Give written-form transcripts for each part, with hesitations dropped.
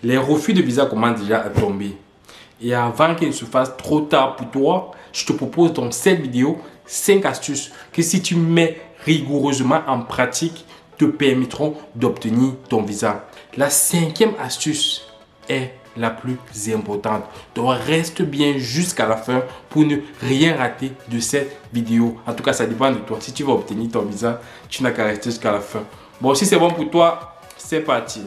Les refus de visa commencent déjà à tomber. Et avant qu'il ne se fasse trop tard pour toi, je te propose dans cette vidéo 5 astuces que si tu mets rigoureusement en pratique, te permettront d'obtenir ton visa. La 5e astuce est la plus importante. Donc reste bien jusqu'à la fin pour ne rien rater de cette vidéo. En tout cas, ça dépend de toi. Si tu veux obtenir ton visa, tu n'as qu'à rester jusqu'à la fin. Bon, si c'est bon pour toi, c'est parti.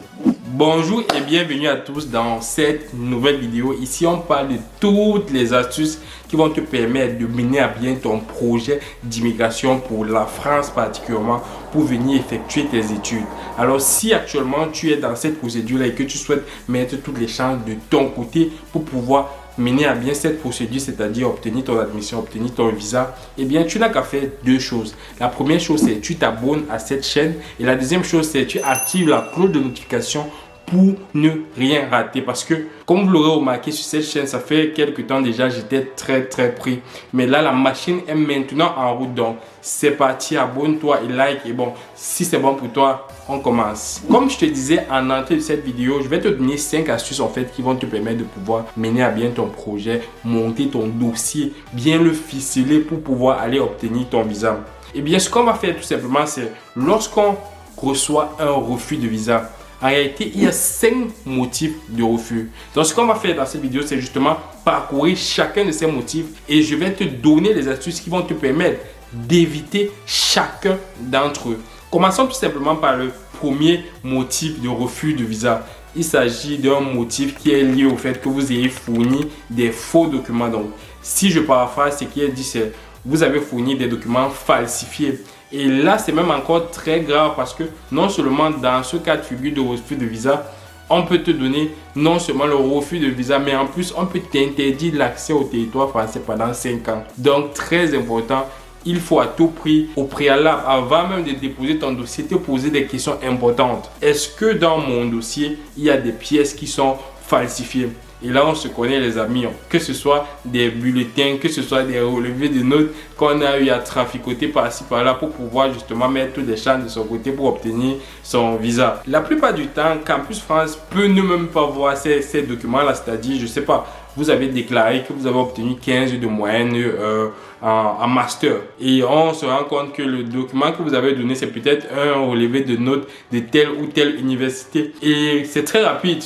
Bonjour et bienvenue à tous dans cette nouvelle vidéo. Ici, on parle de toutes les astuces qui vont te permettre de mener à bien ton projet d'immigration pour la France particulièrement, pour venir effectuer tes études. Alors, si actuellement tu es dans cette procédure-là et que tu souhaites mettre toutes les chances de ton côté pour pouvoir mener à bien cette procédure, c'est-à-dire obtenir ton admission, obtenir ton visa, eh bien, tu n'as qu'à faire deux choses. La première chose, c'est tu t'abonnes à cette chaîne. Et la deuxième chose, c'est tu actives la cloche de notification pour ne rien rater. Parce que, comme vous l'aurez remarqué sur cette chaîne, ça fait quelques temps déjà, j'étais très pris. Mais là, la machine est maintenant en route. Donc, c'est parti, abonne-toi et like. Et bon, si c'est bon pour toi, on commence. Comme je te disais en entrée de cette vidéo, je vais te donner 5 astuces en fait qui vont te permettre de pouvoir mener à bien ton projet, monter ton dossier, bien le ficeler pour pouvoir aller obtenir ton visa. Et bien, ce qu'on va faire tout simplement, c'est lorsqu'on reçoit un refus de visa, en réalité, il y a 5 motifs de refus. Donc, ce qu'on va faire dans cette vidéo, c'est justement parcourir chacun de ces motifs et je vais te donner les astuces qui vont te permettre d'éviter chacun d'entre eux. Commençons tout simplement par le premier motif de refus de visa. Il s'agit d'un motif qui est lié au fait que vous ayez fourni des faux documents. Donc, si je paraphrase, ce qui est dit, c'est vous avez fourni des documents falsifiés. Et là, c'est même encore très grave parce que non seulement dans ce cas de figure de refus de visa, on peut te donner non seulement le refus de visa, mais en plus, on peut t'interdire l'accès au territoire français pendant 5 ans. Donc, très important, il faut à tout prix, au préalable, avant même de déposer ton dossier, te poser des questions importantes. Est-ce que dans mon dossier, il y a des pièces qui sont falsifiées? Et là, on se connaît les amis, que ce soit des bulletins, que ce soit des relevés de notes qu'on a eu à traficoter par-ci par-là pour pouvoir justement mettre toutes les chances de son côté pour obtenir son visa. La plupart du temps, Campus France peut ne même pas voir ces documents-là, c'est-à-dire, je sais pas, vous avez déclaré que vous avez obtenu 15 de moyenne en master. Et on se rend compte que le document que vous avez donné, c'est peut-être un relevé de notes de telle ou telle université. Et c'est très rapide.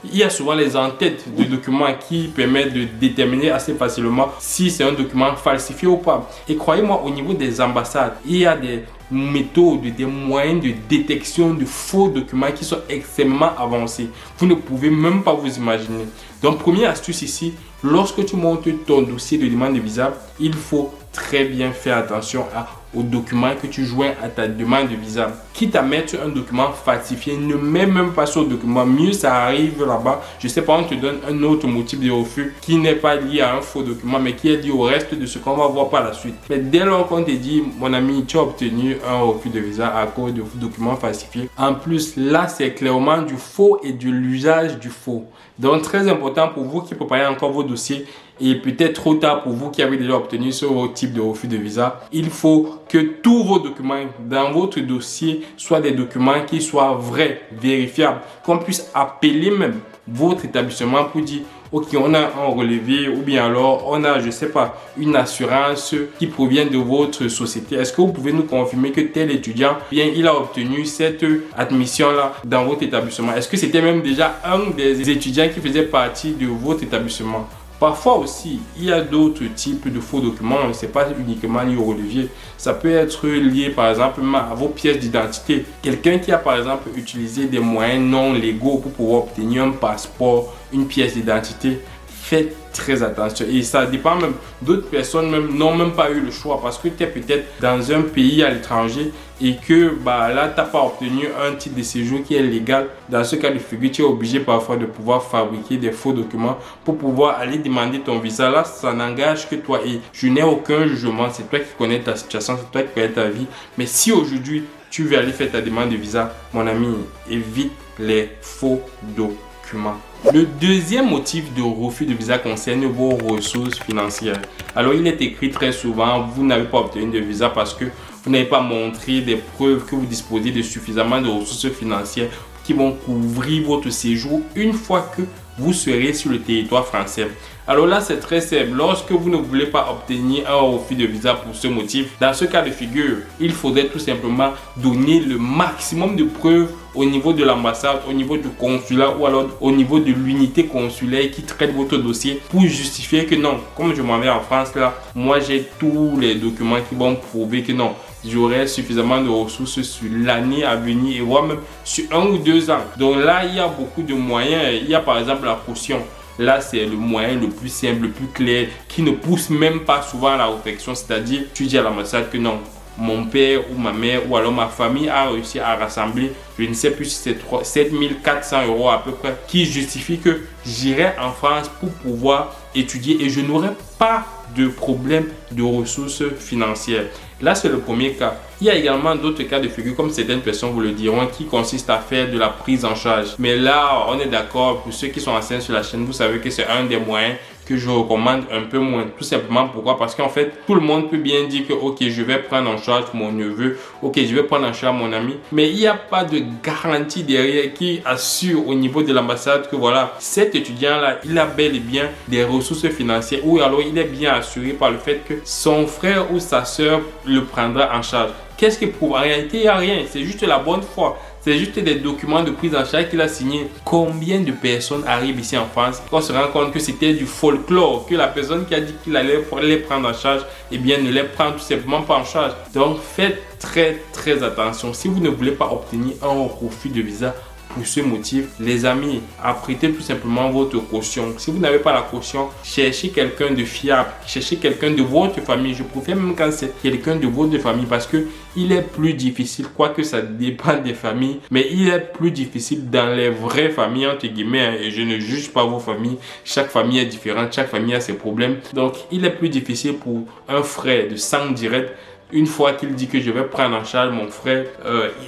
Il y a souvent les en-têtes de documents qui permettent de déterminer assez facilement si c'est un document falsifié ou pas. Et croyez-moi, au niveau des ambassades, il y a des méthodes, des moyens de détection de faux documents qui sont extrêmement avancés. Vous ne pouvez même pas vous imaginer. Donc, première astuce ici, lorsque tu montes ton dossier de demande de visa, il faut très bien faire attention aux documents que tu joins à ta demande de visa. Quitte à mettre un document falsifié, ne mets même pas sur le document. Mieux ça arrive là-bas. Je sais pas, on te donne un autre motif de refus qui n'est pas lié à un faux document, mais qui est lié au reste de ce qu'on va voir par la suite. Mais dès lors qu'on te dit, mon ami, tu as obtenu un refus de visa à cause de documents falsifiés. En plus, là, c'est clairement du faux et de l'usage du faux. Donc, très important pour vous qui préparez encore vos dossiers et peut-être trop tard pour vous qui avez déjà obtenu ce type de refus de visa, il faut que tous vos documents dans votre dossier soient des documents qui soient vrais, vérifiables, qu'on puisse appeler même votre établissement pour dire ok, on a un relevé ou bien alors on a, je sais pas, une assurance qui provient de votre société. Est-ce que vous pouvez nous confirmer que tel étudiant, bien, il a obtenu cette admission-là dans votre établissement? Est-ce que c'était même déjà un des étudiants qui faisait partie de votre établissement? Parfois aussi, il y a d'autres types de faux documents. Ce n'est pas uniquement lié au relevé. Ça peut être lié par exemple à vos pièces d'identité. Quelqu'un qui a par exemple utilisé des moyens non légaux pour pouvoir obtenir un passeport, une pièce d'identité, faites très attention. Et ça dépend même, d'autres personnes même n'ont même pas eu le choix parce que tu es peut-être dans un pays à l'étranger et que là, tu n'as pas obtenu un titre de séjour qui est légal. Dans ce cas de figure, tu es obligé parfois de pouvoir fabriquer des faux documents pour pouvoir aller demander ton visa. Là, ça n'engage que toi et je n'ai aucun jugement. C'est toi qui connais ta situation, c'est toi qui connais ta vie. Mais si aujourd'hui, tu veux aller faire ta demande de visa, mon ami, évite les faux documents. Le deuxième motif de refus de visa concerne vos ressources financières. Alors, il est écrit très souvent, vous n'avez pas obtenu de visa parce que vous n'avez pas montré des preuves que vous disposez de suffisamment de ressources financières qui vont couvrir votre séjour une fois que vous serez sur le territoire français. Alors là, c'est très simple. Lorsque vous ne voulez pas obtenir un refus de visa pour ce motif, dans ce cas de figure, il faudrait tout simplement donner le maximum de preuves au niveau de l'ambassade, au niveau du consulat ou alors au niveau de l'unité consulaire qui traite votre dossier pour justifier que non, comme je m'en vais en France là, moi j'ai tous les documents qui vont prouver que non, j'aurai suffisamment de ressources sur l'année à venir et voire même sur 1 ou 2 ans. Donc là, il y a beaucoup de moyens. Il y a par exemple la caution. Là, c'est le moyen le plus simple, le plus clair, qui ne pousse même pas souvent à la réflexion. C'est-à-dire, tu dis à l'ambassade que non, mon père ou ma mère ou alors ma famille a réussi à rassembler, je ne sais plus si c'est 7 400 € à peu près, qui justifie que j'irai en France pour pouvoir étudier et je n'aurai pas de problème de ressources financières. Là, c'est le premier cas. Il y a également d'autres cas de figure, comme certaines personnes vous le diront, qui consistent à faire de la prise en charge. Mais là, on est d'accord, pour ceux qui sont anciens sur la chaîne, vous savez que c'est un des moyens que je recommande un peu moins. Tout simplement, pourquoi? Parce qu'en fait, tout le monde peut bien dire que ok, je vais prendre en charge mon neveu, ok, je vais prendre en charge mon ami. Mais il n'y a pas de garantie derrière qui assure au niveau de l'ambassade que voilà, cet étudiant-là, il a bel et bien des ressources financières ou alors il est bien assuré par le fait que son frère ou sa soeur le prendra en charge. Qu'est-ce qui prouve? En réalité, il n'y a rien. C'est juste la bonne foi. C'est juste des documents de prise en charge qu'il a signé. Combien de personnes arrivent ici en France qu'on se rend compte que c'était du folklore, que la personne qui a dit qu'il allait les prendre en charge, eh bien ne les prend tout simplement pas en charge. Donc faites très attention. Si vous ne voulez pas obtenir un refus de visa pour ce motif, les amis, apprêtez tout simplement votre caution. Si vous n'avez pas la caution, cherchez quelqu'un de fiable, cherchez quelqu'un de votre famille. Je préfère même quand c'est quelqu'un de votre famille parce que il est plus difficile, quoique ça dépend des familles, mais il est plus difficile dans les vraies familles, entre guillemets, et je ne juge pas vos familles. Chaque famille est différente, chaque famille a ses problèmes. Donc, il est plus difficile pour un frère de sang direct, une fois qu'il dit que je vais prendre en charge mon frère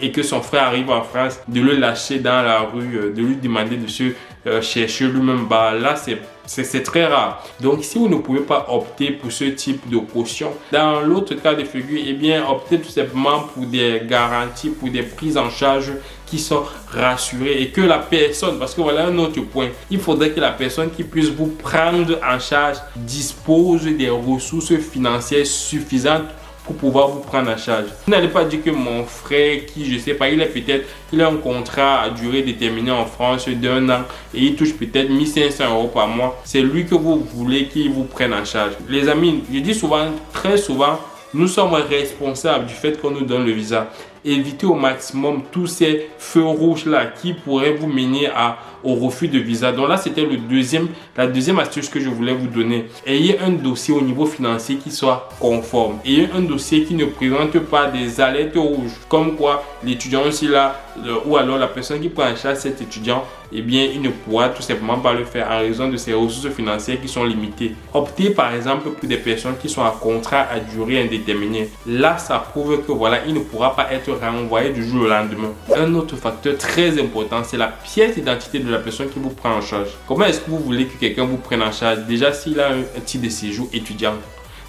et que son frère arrive en France, de le lâcher dans la rue, de lui demander de se chercher lui-même, bah là c'est très rare. Donc si vous ne pouvez pas opter pour ce type de caution, dans l'autre cas de figure, eh bien optez tout simplement pour des garanties, pour des prises en charge qui sont rassurées et que la personne, parce que voilà un autre point, il faudrait que la personne qui puisse vous prendre en charge dispose des ressources financières suffisantes pour pouvoir vous prendre en charge. Vous n'allez pas dire que mon frère qui, je sais pas, il a un contrat à durée déterminée en France d'1 an et il touche peut-être 1500 € par mois. C'est lui que vous voulez qu'il vous prenne en charge. Les amis, je dis souvent, très souvent, nous sommes responsables du fait qu'on nous donne le visa. Évitez au maximum tous ces feux rouges là qui pourraient vous mener au refus de visa. Donc là, c'était la deuxième astuce que je voulais vous donner. Ayez un dossier au niveau financier qui soit conforme. Ayez un dossier qui ne présente pas des alertes rouges. Comme quoi, l'étudiant aussi là, ou alors la personne qui prend en charge cet étudiant, eh bien, il ne pourra tout simplement pas le faire en raison de ses ressources financières qui sont limitées. Optez par exemple pour des personnes qui sont à contrat à durée indéterminée. Là, ça prouve que voilà, il ne pourra pas être renvoyé du jour au lendemain. Un autre facteur très important, c'est la pièce d'identité de la personne qui vous prend en charge. Comment est-ce que vous voulez que quelqu'un vous prenne en charge? Déjà, s'il a un titre de séjour étudiant.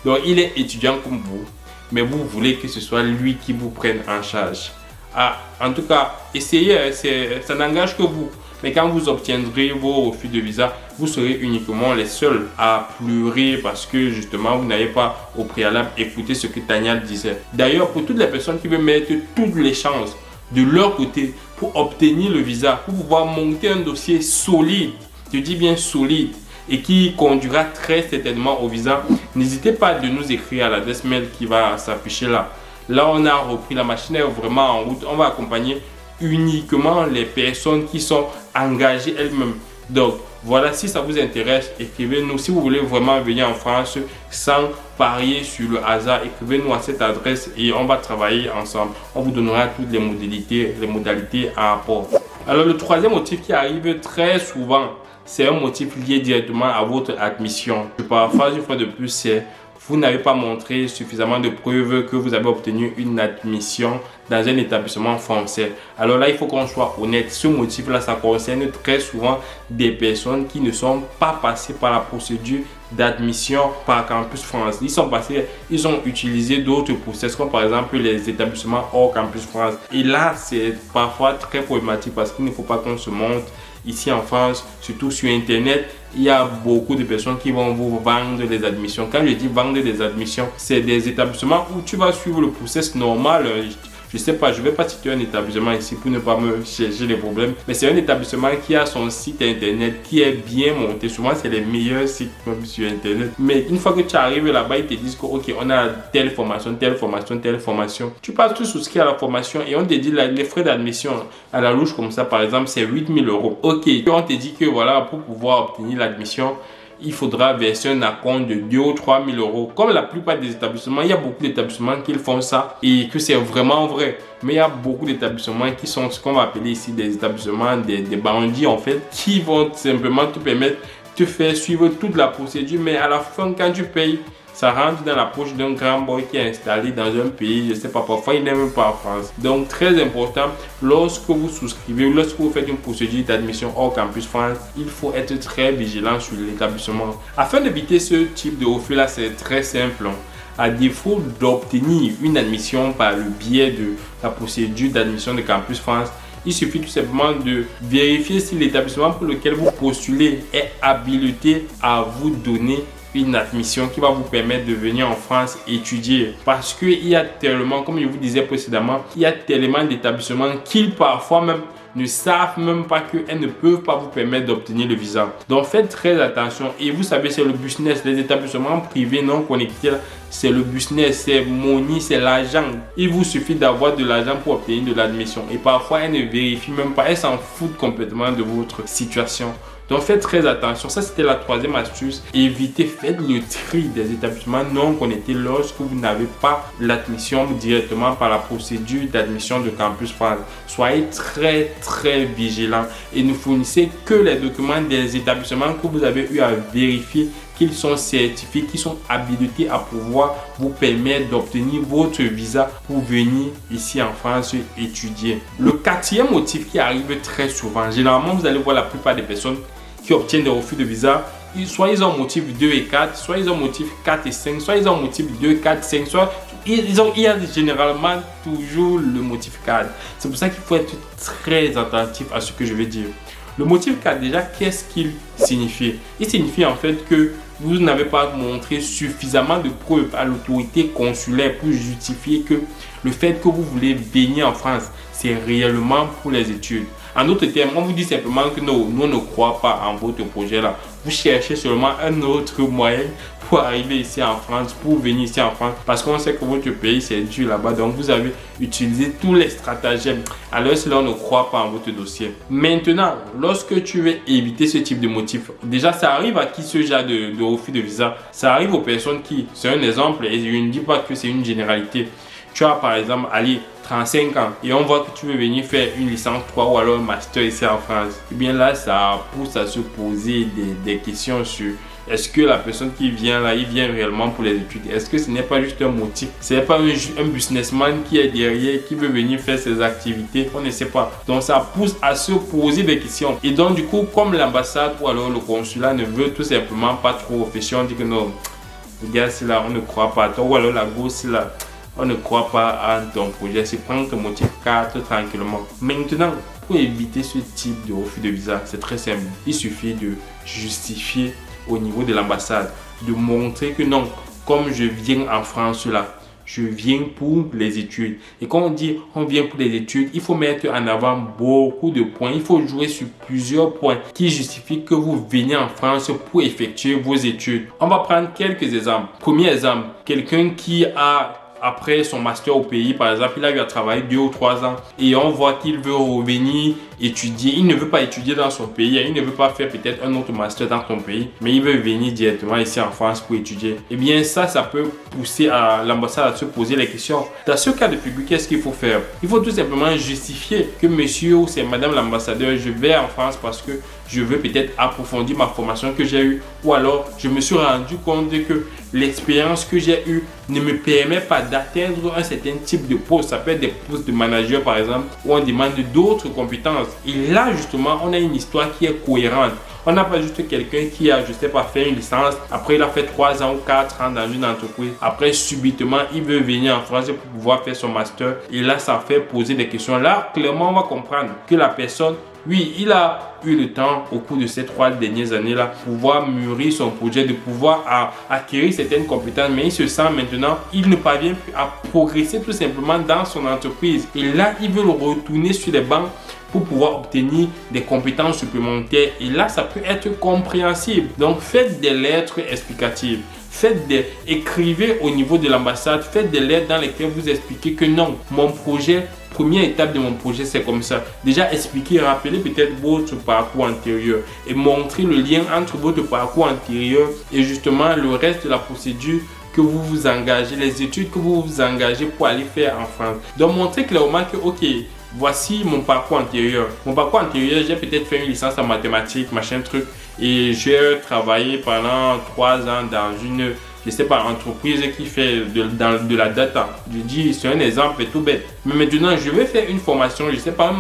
Donc, il est étudiant comme vous, mais vous voulez que ce soit lui qui vous prenne en charge. Ah, en tout cas, essayez, ça n'engage que vous. Mais quand vous obtiendrez vos refus de visa, vous serez uniquement les seuls à pleurer parce que justement, vous n'avez pas au préalable écouté ce que Tania disait. D'ailleurs, pour toutes les personnes qui veulent mettre toutes les chances de leur côté pour obtenir le visa, pour pouvoir monter un dossier solide, je dis bien solide, et qui conduira très certainement au visa, n'hésitez pas à nous écrire à l'adresse mail qui va s'afficher là. Là, on a repris, la machine est vraiment en route. On va accompagner uniquement les personnes qui sont engagées elles-mêmes. Donc voilà, si ça vous intéresse, écrivez-nous. Si vous voulez vraiment venir en France sans parier sur le hasard, écrivez-nous à cette adresse et on va travailler ensemble. On vous donnera toutes les modalités à rapport. Alors le troisième motif qui arrive très souvent, c'est un motif lié directement à votre admission. Je paraphrase une fois de plus, c'est vous n'avez pas montré suffisamment de preuves que vous avez obtenu une admission dans un établissement français. Alors là, il faut qu'on soit honnête. Ce motif-là, ça concerne très souvent des personnes qui ne sont pas passées par la procédure d'admission par Campus France. Ils ont utilisé d'autres process comme par exemple les établissements hors Campus France. Et là, c'est parfois très problématique parce qu'il ne faut pas qu'on se montre ici en France, surtout sur Internet. Il y a beaucoup de personnes qui vont vous vendre des admissions. Quand je dis vendre des admissions, c'est des établissements où tu vas suivre le process normal. Je sais pas, je vais pas citer un établissement ici pour ne pas me chercher les problèmes, mais c'est un établissement qui a son site internet qui est bien monté. Souvent, c'est les meilleurs sites même sur internet. Mais une fois que tu arrives là-bas, ils te disent que ok, on a telle formation, telle formation, telle formation. Tu passes tout souscrit à la formation et on te dit les frais d'admission à la louche comme ça, par exemple, c'est 8 000 €. Ok, on te dit que voilà, pour pouvoir obtenir l'admission, il faudra verser un acompte de 2 000 ou 3 000 €. Comme la plupart des établissements, il y a beaucoup d'établissements qui font ça et que c'est vraiment vrai. Mais il y a beaucoup d'établissements qui sont ce qu'on va appeler ici des établissements, des bandits en fait, qui vont simplement te permettre de faire suivre toute la procédure. Mais à la fin, quand tu payes, ça rentre dans la poche d'un grand boy qui est installé dans un pays, je sais pas, parfois il n'est même pas en France. Donc très important, lorsque vous souscrivez, lorsque vous faites une procédure d'admission hors Campus France, il faut être très vigilant sur l'établissement. Afin d'éviter ce type de refus là, c'est très simple. À défaut d'obtenir une admission par le biais de la procédure d'admission de Campus France, il suffit tout simplement de vérifier si l'établissement pour lequel vous postulez est habilité à vous donner une admission qui va vous permettre de venir en France étudier. Parce qu'il y a tellement, comme je vous disais précédemment, il y a tellement d'établissements qu'ils parfois même ne savent même pas qu'elles ne peuvent pas vous permettre d'obtenir le visa. Donc faites très attention. Et vous savez, c'est le business. Les établissements privés non connectés, c'est le business, c'est money, c'est l'argent. Il vous suffit d'avoir de l'argent pour obtenir de l'admission. Et parfois, elles ne vérifient même pas. Elles s'en foutent complètement de votre situation. Donc faites très attention. Ça, c'était la troisième astuce. Évitez, faites le tri des établissements non connectés lorsque vous n'avez pas l'admission directement par la procédure d'admission de Campus France. Soyez très vigilants et ne fournissez que les documents des établissements que vous avez eu à vérifier qu'ils sont certifiés, qu'ils sont habilités à pouvoir vous permettre d'obtenir votre visa pour venir ici en France étudier. Le quatrième motif qui arrive très souvent, généralement vous allez voir la plupart des personnes qui obtiennent des refus de visa, soit ils ont motif 2 et 4, soit ils ont motif 4 et 5, soit ils ont motif 2, 4, 5, soit il y a généralement toujours le motif 4. C'est pour ça qu'il faut être très attentif à ce que je vais dire. Le motif 4, déjà, qu'est-ce qu'il signifie? Il signifie en fait que vous n'avez pas montré suffisamment de preuves à l'autorité consulaire pour justifier que le fait que vous voulez venir en France, c'est réellement pour les études. En d'autres termes, on vous dit simplement que non, nous ne croyons pas en votre projet là. Vous cherchez seulement un autre moyen pour arriver ici en France, pour venir ici en France, parce qu'on sait que votre pays c'est dur là-bas, donc vous avez utilisé tous les stratagèmes. Alors cela, on ne croit pas en votre dossier. Maintenant, lorsque tu veux éviter ce type de motif, déjà ça arrive à qui ce genre de refus de visa? Ça arrive aux personnes qui, c'est un exemple, et je ne dis pas que c'est une généralité. Tu as par exemple, allez, 35 ans et on voit que tu veux venir faire une licence 3 ou alors un master ici en France. Et bien là, ça pousse à se poser des questions sur est-ce que la personne qui vient là, il vient réellement pour les études? Est-ce que ce n'est pas juste un motif? Ce n'est pas un businessman qui est derrière, qui veut venir faire ses activités? On ne sait pas. Donc ça pousse à se poser des questions. Et donc du coup, comme l'ambassade ou alors le consulat ne veut tout simplement pas trop réfléchir, on dit que non, le gars c'est là, on ne croit pas. Toi ou alors la go c'est là, on ne croit pas à ton projet. C'est prendre ton motif 4 tranquillement. Maintenant, pour éviter ce type de refus de visa, c'est très simple. Il suffit de justifier au niveau de l'ambassade, de montrer que non, comme je viens en France là, je viens pour les études. Et quand on dit on vient pour les études, il faut mettre en avant beaucoup de points. Il faut jouer sur plusieurs points qui justifient que vous venez en France pour effectuer vos études. On va prendre quelques exemples. Premier exemple, quelqu'un qui a après son master au pays, par exemple, il a eu à travailler 2 ou 3 ans et on voit qu'il veut revenir étudier. Il ne veut pas étudier dans son pays, il ne veut pas faire peut-être un autre master dans son pays, mais il veut venir directement ici en France pour étudier. Et bien ça peut pousser à l'ambassade à se poser les questions. Dans ce cas de figure, qu'est-ce qu'il faut faire? Il faut tout simplement justifier que monsieur ou c'est madame l'ambassadeur, je vais en France parce que je veux peut-être approfondir ma formation que j'ai eue, ou alors je me suis rendu compte que l'expérience que j'ai eue ne me permet pas d'atteindre un certain type de poste. Ça peut être des postes de manager par exemple, où on demande d'autres compétences. Et là justement, on a une histoire qui est cohérente. On n'a pas juste quelqu'un qui a, je sais pas, fait une licence, après il a fait 3 ans ou 4 ans dans une entreprise, après subitement il veut venir en France pour pouvoir faire son master, et là ça fait poser des questions. Là clairement on va comprendre que la personne, oui, il a eu le temps au cours de ces 3 dernières années-là pour pouvoir mûrir son projet, de pouvoir acquérir certaines compétences, mais il se sent maintenant, il ne parvient plus à progresser tout simplement dans son entreprise. Et là, il veut le retourner sur les bancs pour pouvoir obtenir des compétences supplémentaires. Et là, ça peut être compréhensible. Donc, faites des lettres explicatives. Écrivez au niveau de l'ambassade, faites des lettres dans lesquelles vous expliquez que non, mon projet, première étape de mon projet, c'est comme ça. Déjà, expliquez, rappelez peut-être votre parcours antérieur et montrez le lien entre votre parcours antérieur et justement le reste de la procédure que vous vous engagez, les études que vous vous engagez pour aller faire en France. Donc, montrez clairement que, ok, voici mon parcours antérieur. Mon parcours antérieur, j'ai peut-être fait une licence en mathématiques, machin truc. Et j'ai travaillé pendant 3 ans dans une, je sais pas, entreprise qui fait de la data. Je dis, c'est un exemple tout bête. Mais maintenant, je vais faire une formation, je sais pas, un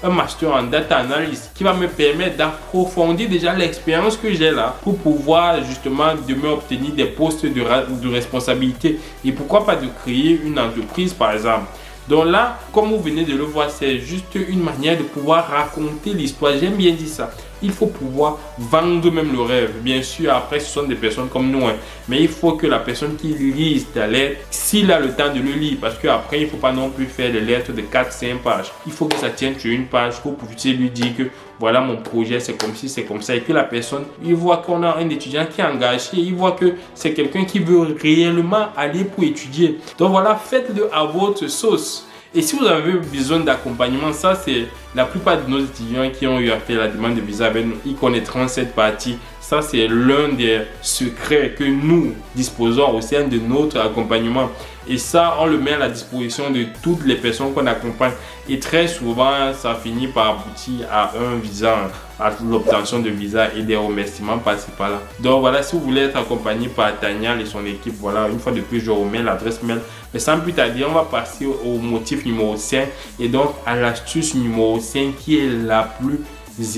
master en data analyst qui va me permettre d'approfondir déjà l'expérience que j'ai là pour pouvoir justement demain obtenir des postes de responsabilité. Et pourquoi pas de créer une entreprise par exemple. Donc là, comme vous venez de le voir, c'est juste une manière de pouvoir raconter l'histoire. J'aime bien dire ça. Il faut pouvoir vendre même le rêve. Bien sûr, après, ce sont des personnes comme nous. Mais il faut que la personne qui lise ta lettre, s'il a le temps de le lire, parce qu'après, il ne faut pas non plus faire des lettres de 4-5 pages. Il faut que ça tienne sur une page pour pouvoir lui dire que voilà mon projet, c'est comme ci, c'est comme ça. Et que la personne, il voit qu'on a un étudiant qui est engagé. Il voit que c'est quelqu'un qui veut réellement aller pour étudier. Donc voilà, faites-le à votre sauce. Et si vous avez besoin d'accompagnement, ça c'est la plupart de nos étudiants qui ont eu à faire la demande de visa avec nous, ils connaîtront cette partie. Ça c'est l'un des secrets que nous disposons au sein de notre accompagnement. Et ça, on le met à la disposition de toutes les personnes qu'on accompagne. Et très souvent, ça finit par aboutir à un visa, à l'obtention de visa et des remerciements par-ci par-là. Donc voilà, si vous voulez être accompagné par Tanial et son équipe, voilà, une fois de plus, je remets l'adresse mail. Mais sans plus tarder, on va passer au motif numéro 5 et donc à l'astuce numéro 5 qui est la plus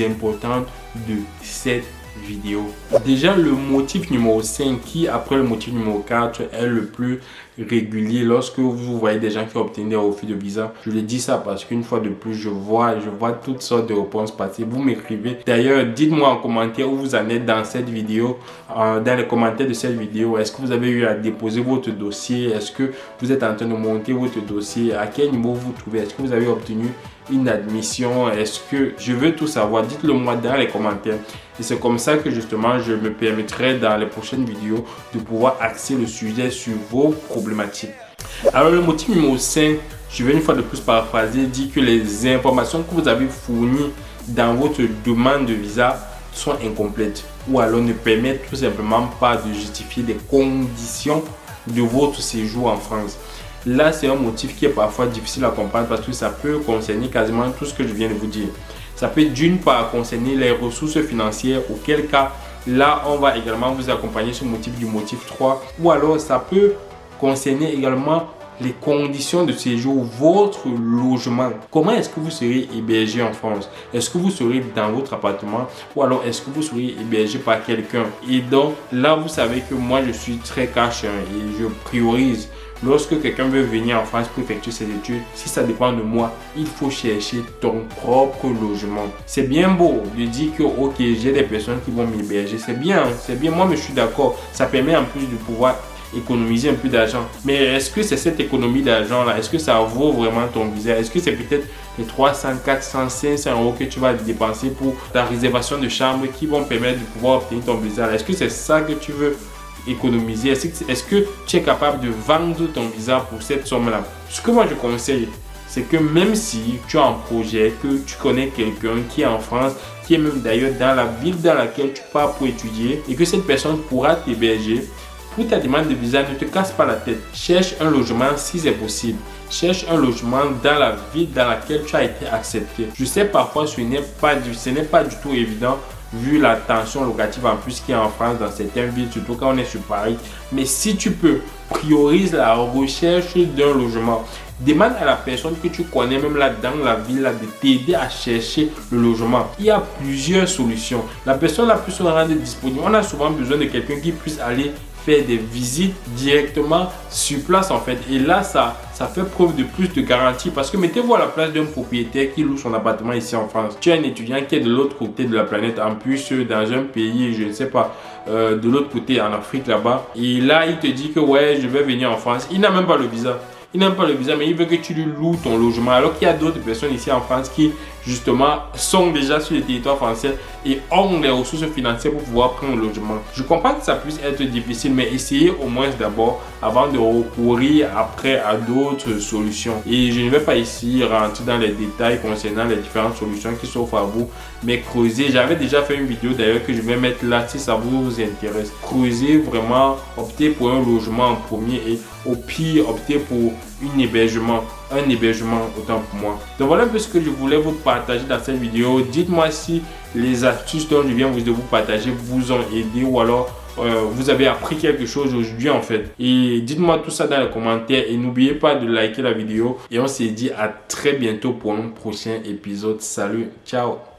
importante de cette vidéo. Déjà, le motif numéro 5 qui, après le motif numéro 4, est le plus régulier lorsque vous voyez des gens qui obtiennent des refus de visa. Je le dis ça parce qu'une fois de plus, je vois toutes sortes de réponses passer. Vous m'écrivez. D'ailleurs, dites-moi en commentaire où vous en êtes dans cette vidéo, dans les commentaires de cette vidéo. Est-ce que vous avez eu à déposer votre dossier? Est-ce que vous êtes en train de monter votre dossier? À quel niveau vous trouvez? Est-ce que vous avez obtenu une admission? Est-ce que je veux tout savoir? Dites-le moi dans les commentaires. Et c'est comme ça que justement je me permettrai dans les prochaines vidéos de pouvoir axer le sujet sur vos problématiques. Alors le motif numéro 5, je vais une fois de plus paraphraser, dit que les informations que vous avez fournies dans votre demande de visa sont incomplètes ou alors ne permettent tout simplement pas de justifier des conditions de votre séjour en France. Là, c'est un motif qui est parfois difficile à comprendre parce que ça peut concerner quasiment tout ce que je viens de vous dire. Ça peut d'une part concerner les ressources financières, auquel cas, là, on va également vous accompagner sur le motif du motif 3. Ou alors, ça peut concerner également les conditions de séjour, votre logement. Comment est-ce que vous serez hébergé en France? Est-ce que vous serez dans votre appartement ou alors est-ce que vous serez hébergé par quelqu'un? Et donc, là, vous savez que moi, je suis très cash et je priorise. Lorsque quelqu'un veut venir en France pour effectuer ses études, si ça dépend de moi, il faut chercher ton propre logement. C'est bien beau de dire que ok, j'ai des personnes qui vont m'héberger. C'est bien, moi je suis d'accord. Ça permet en plus de pouvoir économiser un peu d'argent. Mais est-ce que c'est cette économie d'argent là? Est-ce que ça vaut vraiment ton visa? Est-ce que c'est peut-être les 300, 400, 500 euros que tu vas dépenser pour ta réservation de chambre qui vont permettre de pouvoir obtenir ton visa? Est-ce que c'est ça que tu veux économiser? Est-ce que tu es capable de vendre ton visa pour cette somme-là? Ce que moi je conseille, c'est que même si tu as un projet, que tu connais quelqu'un qui est en France, qui est même d'ailleurs dans la ville dans laquelle tu pars pour étudier et que cette personne pourra t'héberger, pour ta demande de visa, ne te casse pas la tête. Cherche un logement si c'est possible. cherche un logement dans la ville dans laquelle tu as été accepté. Je sais parfois ce n'est pas du tout évident vu la tension locative en plus qu'il y a en France dans certaines villes, surtout quand on est sur Paris. Mais si tu peux, priorise la recherche d'un logement. Demande à la personne que tu connais, même là dans la ville, là, de t'aider à chercher le logement. Il y a plusieurs solutions. La personne la plus se rendre disponible. On a souvent besoin de quelqu'un qui puisse aller faire des visites directement sur place en fait. Et là, ça fait preuve de plus de garantie parce que mettez-vous à la place d'un propriétaire qui loue son appartement ici en France. Tu es un étudiant qui est de l'autre côté de la planète, en plus dans un pays, je ne sais pas, de l'autre côté en Afrique là-bas. Et là, il te dit que ouais, je vais venir en France. Il n'a même pas le visa. Il n'aime pas le visa, mais il veut que tu lui loues ton logement. Alors qu'il y a d'autres personnes ici en France qui, justement, sont déjà sur le territoire français et ont les ressources financières pour pouvoir prendre un logement. Je comprends que ça puisse être difficile, mais essayez au moins d'abord avant de recourir après à d'autres solutions. Et je ne vais pas ici rentrer dans les détails concernant les différentes solutions qui s'offrent à vous, mais creusez. J'avais déjà fait une vidéo d'ailleurs que je vais mettre là si ça vous intéresse. Creusez vraiment, optez pour un logement en premier et au pire, optez pour un hébergement autant pour moi. Donc voilà un peu ce que je voulais vous partager dans cette vidéo. Dites-moi si les astuces dont je viens de vous partager vous ont aidé ou alors vous avez appris quelque chose aujourd'hui en fait. Et dites-moi tout ça dans les commentaires et n'oubliez pas de liker la vidéo et on se dit à très bientôt pour un prochain épisode. Salut, ciao.